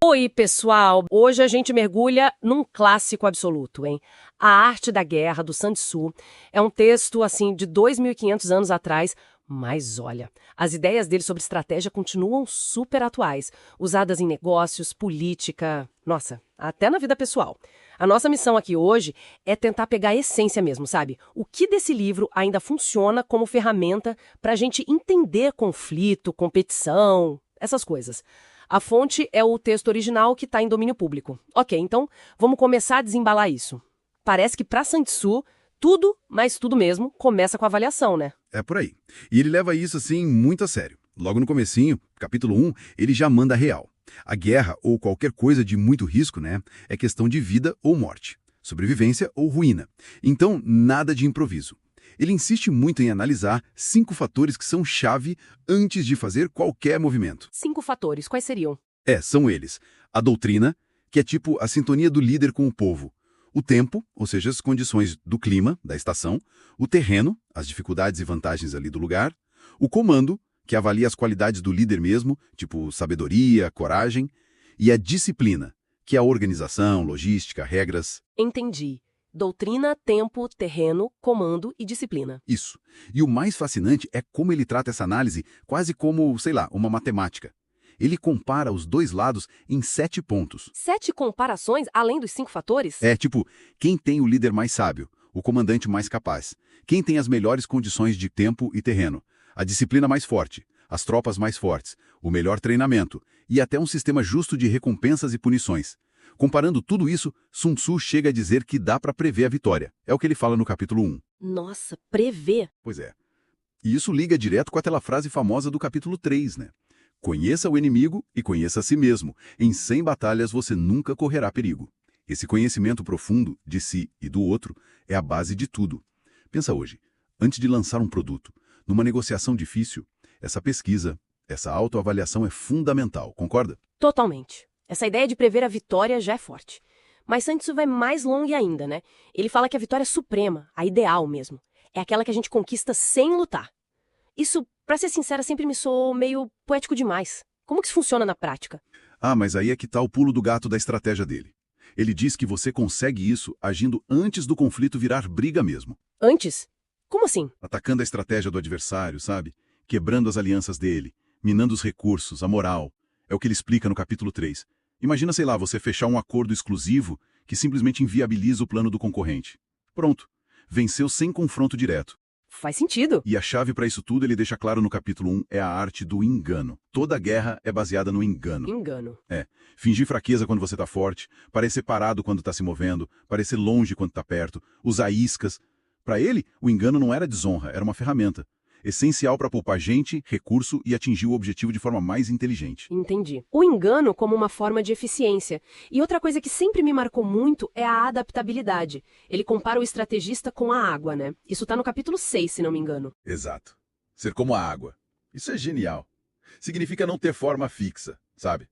Oi, pessoal! Hoje a gente mergulha num clássico absoluto, hein? A Arte da Guerra, do Sun Tzu. É um texto, assim, de 2.500 anos atrás, mas olha, as ideias dele sobre estratégia continuam super atuais, usadas em negócios, política, nossa, até na vida pessoal. A nossa missão aqui hoje é tentar pegar a essência mesmo, sabe? O que desse livro ainda funciona como ferramenta para a gente entender conflito, competição, essas coisas. A fonte é o texto original que está em domínio público. Ok, então vamos começar a desembalar isso. Parece que para Sun Tzu, tudo, mas tudo mesmo, começa com a avaliação, né? É por aí. E ele leva isso, assim, muito a sério. Logo no comecinho, capítulo 1, ele já manda real. A guerra, ou qualquer coisa de muito risco, né, é questão de vida ou morte, sobrevivência ou ruína. Então, nada de improviso. Ele insiste muito em analisar 5 fatores que são chave antes de fazer qualquer movimento. 5 fatores, quais seriam? São eles. A doutrina, que é tipo a sintonia do líder com o povo. O tempo, ou seja, as condições do clima, da estação. O terreno, as dificuldades e vantagens ali do lugar. O comando, que avalia as qualidades do líder mesmo, tipo sabedoria, coragem. E a disciplina, que é a organização, logística, regras. Entendi. Doutrina, tempo, terreno, comando e disciplina. Isso. E o mais fascinante é como ele trata essa análise quase como, sei lá, uma matemática. Ele compara os dois lados em 7 pontos. 7 comparações além dos 5 fatores? É tipo, quem tem o líder mais sábio, o comandante mais capaz, quem tem as melhores condições de tempo e terreno, a disciplina mais forte, as tropas mais fortes, o melhor treinamento e até um sistema justo de recompensas e punições. Comparando tudo isso, Sun Tzu chega a dizer que dá para prever a vitória. É o que ele fala no capítulo 1. Nossa, prever. Pois é. E isso liga direto com aquela frase famosa do capítulo 3, né? Conheça o inimigo e conheça a si mesmo. Em 100 batalhas você nunca correrá perigo. Esse conhecimento profundo de si e do outro é a base de tudo. Pensa hoje, antes de lançar um produto, numa negociação difícil, essa pesquisa, essa autoavaliação é fundamental, concorda? Totalmente. Essa ideia de prever a vitória já é forte. Mas Sun Tzu vai mais longe ainda, né? Ele fala que a vitória suprema, a ideal mesmo, é aquela que a gente conquista sem lutar. Isso, pra ser sincera, sempre me soou meio poético demais. Como que isso funciona na prática? Ah, mas aí é que tá o pulo do gato da estratégia dele. Ele diz que você consegue isso agindo antes do conflito virar briga mesmo. Antes? Como assim? Atacando a estratégia do adversário, sabe? Quebrando as alianças dele, minando os recursos, a moral. É o que ele explica no capítulo 3. Imagina, sei lá, você fechar um acordo exclusivo que simplesmente inviabiliza o plano do concorrente. Pronto. Venceu sem confronto direto. Faz sentido. E a chave para isso tudo ele deixa claro no capítulo 1 é a arte do engano. Toda guerra é baseada no engano. Engano. Fingir fraqueza quando você tá forte, parecer parado quando tá se movendo, parecer longe quando tá perto, usar iscas. Para ele, o engano não era desonra, era uma ferramenta. Essencial para poupar gente, recurso e atingir o objetivo de forma mais inteligente. Entendi. O engano como uma forma de eficiência. E outra coisa que sempre me marcou muito é a adaptabilidade. Ele compara o estrategista com a água, né? Isso tá no capítulo 6, se não me engano. Exato. Ser como a água. Isso é genial. Significa não ter forma fixa, sabe?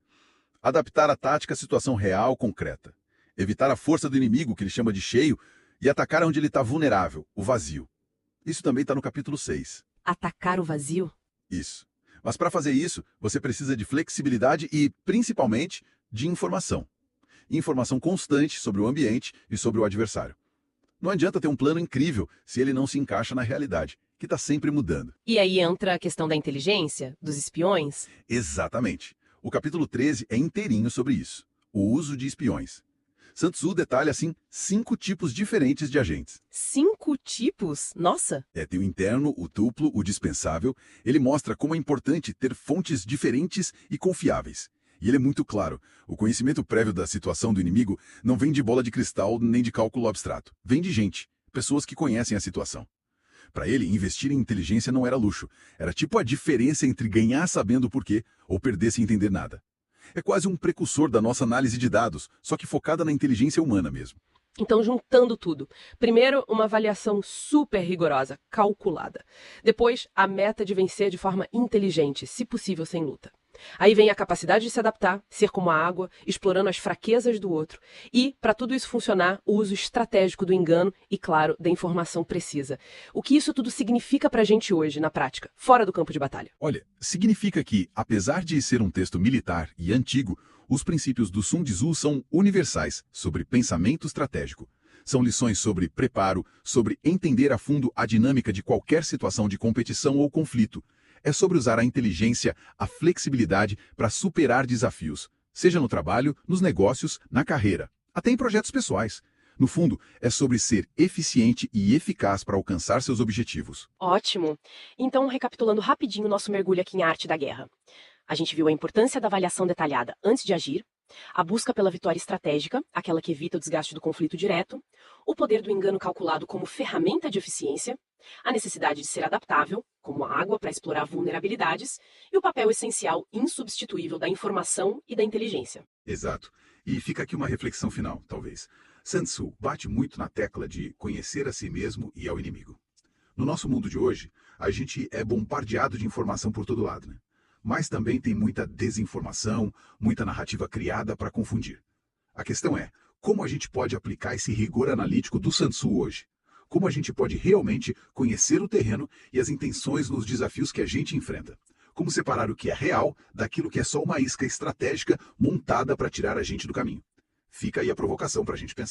Adaptar a tática à situação real, concreta. Evitar a força do inimigo, que ele chama de cheio, e atacar onde ele está vulnerável, o vazio. Isso também está no capítulo 6. Atacar o vazio? Isso. Mas para fazer isso, você precisa de flexibilidade e, principalmente, de informação. Informação constante sobre o ambiente e sobre o adversário. Não adianta ter um plano incrível se ele não se encaixa na realidade, que está sempre mudando. E aí entra a questão da inteligência, dos espiões? Exatamente. O capítulo 13 é inteirinho sobre isso. O uso de espiões. Sun Tzu detalha, assim, 5 tipos diferentes de agentes. 5 tipos? Nossa! Tem o interno, o duplo, o dispensável. Ele mostra como é importante ter fontes diferentes e confiáveis. E ele é muito claro. O conhecimento prévio da situação do inimigo não vem de bola de cristal nem de cálculo abstrato. Vem de gente, pessoas que conhecem a situação. Para ele, investir em inteligência não era luxo. Era tipo a diferença entre ganhar sabendo o porquê ou perder sem entender nada. É quase um precursor da nossa análise de dados, só que focada na inteligência humana mesmo. Então, juntando tudo. Primeiro, uma avaliação super rigorosa, calculada. Depois, a meta de vencer de forma inteligente, se possível sem luta. Aí vem a capacidade de se adaptar, ser como a água, explorando as fraquezas do outro. E, para tudo isso funcionar, o uso estratégico do engano e, claro, da informação precisa. O que isso tudo significa para a gente hoje, na prática, fora do campo de batalha? Olha, significa que, apesar de ser um texto militar e antigo, Os princípios do Sun Tzu são universais sobre pensamento estratégico. São lições sobre preparo, sobre entender a fundo a dinâmica de qualquer situação de competição ou conflito. É sobre usar a inteligência, a flexibilidade para superar desafios, seja no trabalho, nos negócios, na carreira, até em projetos pessoais. No fundo, é sobre ser eficiente e eficaz para alcançar seus objetivos. Ótimo! Então, recapitulando rapidinho nosso mergulho aqui em Arte da Guerra. A gente viu a importância da avaliação detalhada antes de agir, a busca pela vitória estratégica, aquela que evita o desgaste do conflito direto, o poder do engano calculado como ferramenta de eficiência, a necessidade de ser adaptável, como a água para explorar vulnerabilidades, e o papel essencial insubstituível da informação e da inteligência. Exato. E fica aqui uma reflexão final, talvez. Sun Tzu bate muito na tecla de conhecer a si mesmo e ao inimigo. No nosso mundo de hoje, a gente é bombardeado de informação por todo lado, né? Mas também tem muita desinformação, muita narrativa criada para confundir. A questão é, como a gente pode aplicar esse rigor analítico do Sun Tzu hoje? Como a gente pode realmente conhecer o terreno e as intenções nos desafios que a gente enfrenta? Como separar o que é real daquilo que é só uma isca estratégica montada para tirar a gente do caminho? Fica aí a provocação para a gente pensar.